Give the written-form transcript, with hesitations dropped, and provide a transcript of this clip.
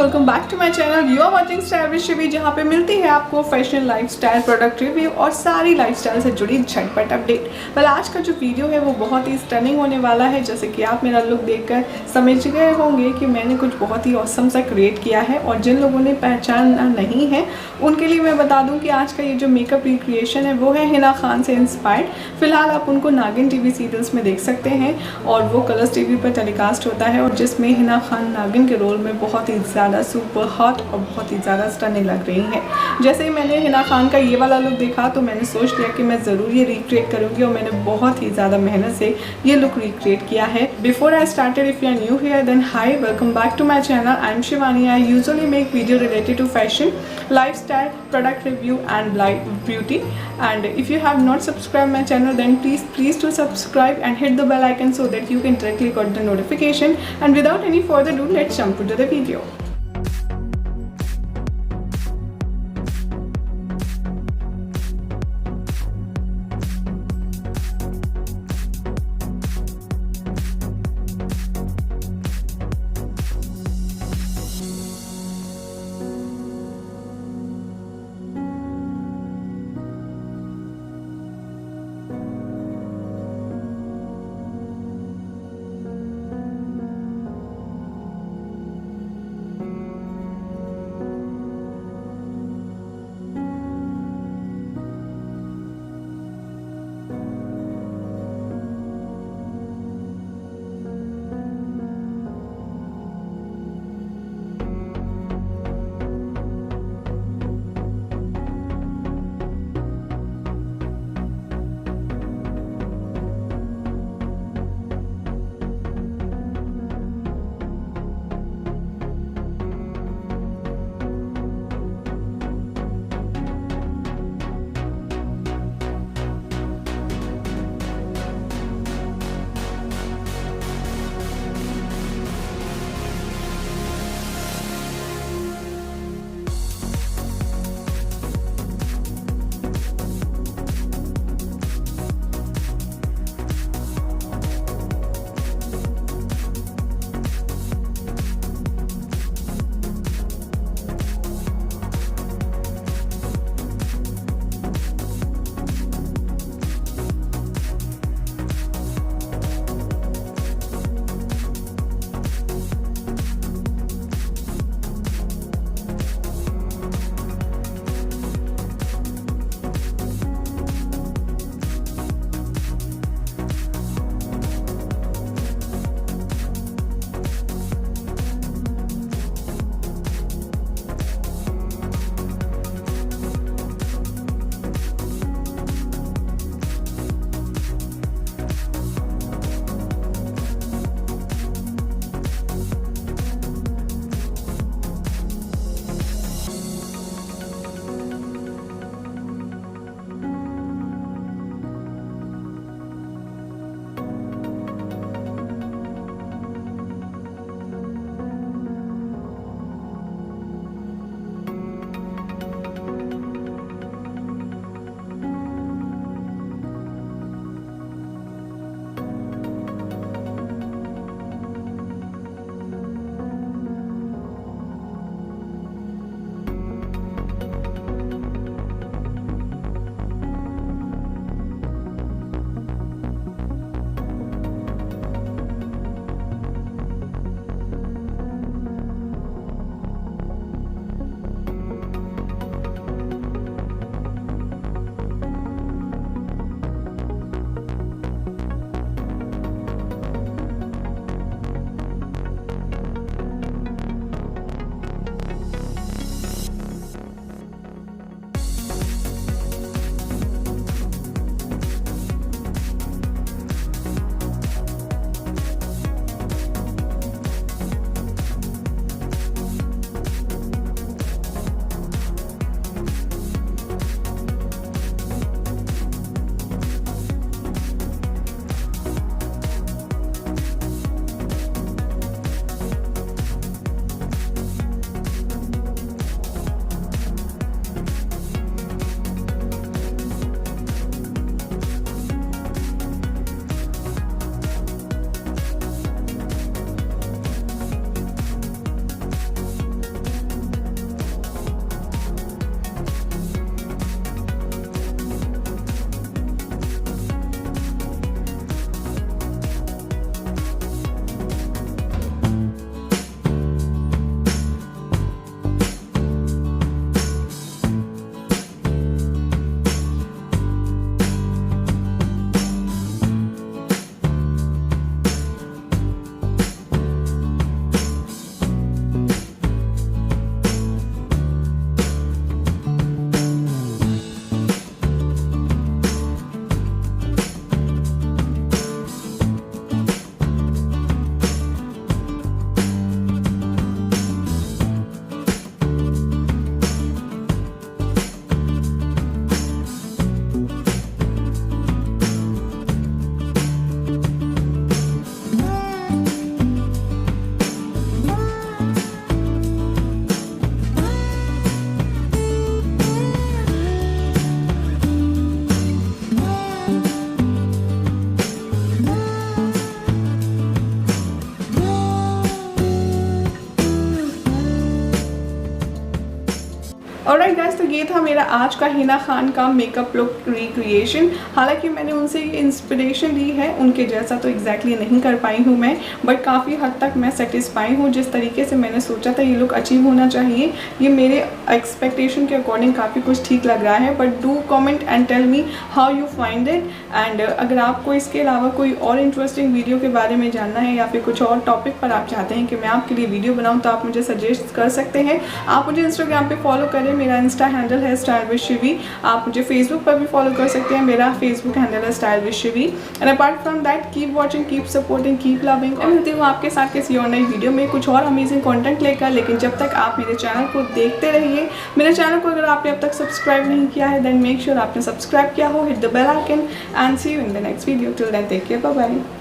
Welcome back to my channel. You are watching style with Shivi, जहाँ पे मिलती है आपको फैशन, लाइफस्टाइल, प्रोडक्ट रिव्यू और सारी लाइफस्टाइल से जुड़ी झटपट अपडेट। वेल, आज का जो वीडियो है वो बहुत ही स्टनिंग होने वाला है। जैसे कि आप मेरा लुक देखकर समझ गए होंगे कि मैंने कुछ बहुत ही ऑसम सा क्रिएट किया है, और जिन लोगों ने पहचाना नहीं है उनके लिए मैं बता दूँ कि आज का ये जो मेकअप रिक्रिएशन है वो है हिना खान से इंस्पायर्ड। फिलहाल आप उनको नागिन टीवी सीरियल्स में देख सकते हैं, और वो कलर्स टीवी पर टेलीकास्ट होता है, और जिसमें हिना खान नागिन के रोल में बहुत ही ज़्यादा सुपर हॉट और बहुत ही ज़्यादा स्टनिंग लग रही हैं। जैसे ही मैंने हिना खान का ये वाला लुक देखा तो मैंने सोच लिया कि मैं ज़रूर ये रिक्रिएट करूँगी, और मैंने बहुत ही ज़्यादा मेहनत से ये लुक रिक्रिएट किया है। Before I started, if you are new here then hi, welcome back to my channel. I am Shivani. I usually make video related to fashion, lifestyle, product review and life beauty. And if you have not subscribed my channel, then please do subscribe and hit the bell icon so that you can directly get the notification. And without any further ado, let's jump into the video. Alright guys, तो ये था मेरा आज का हिना खान का makeup look recreation. हालांकि मैंने उनसे ये इंस्पिरेशन ली है, उनके जैसा तो एग्जैक्टली नहीं कर पाई हूँ मैं, बट काफ़ी हद तक मैं सेटिस्फाई हूँ। जिस तरीके से मैंने सोचा था ये लुक अचीव होना चाहिए, ये मेरे एक्सपेक्टेशन के अकॉर्डिंग काफ़ी कुछ ठीक लग रहा है। But do comment and tell me how you find it. And अगर आपको इसके अलावा कोई और इंटरेस्टिंग वीडियो के बारे में जानना है या फिर कुछ और टॉपिक पर आप चाहते हैं कि मैं आपके लिए वीडियो बनाऊँ, तो आप मुझे सजेस्ट कर सकते हैं। आप मुझे इंस्टाग्राम पे फॉलो करें, मेरा इंस्टा हैंडल है स्टाइल विद शिवी। आप मुझे फेसबुक पर भी फॉलो कर सकते हैं, मेरा फेसबुक हैंडल है style with Shivi. And apart from that, keep watching, keep supporting, keep loving. और मिलती हूँ आपके साथ किसी और नई वीडियो में कुछ और अमेजिंग कंटेंट लेकर। लेकिन जब तक आप मेरे चैनल को देखते रहिए। मेरे चैनल को अगर आपने अब तक सब्सक्राइब नहीं किया है, देन मेक श्योर आपने सब्सक्राइब किया हो, hit the bell icon and see you in the next video. Till then take care, bye bye.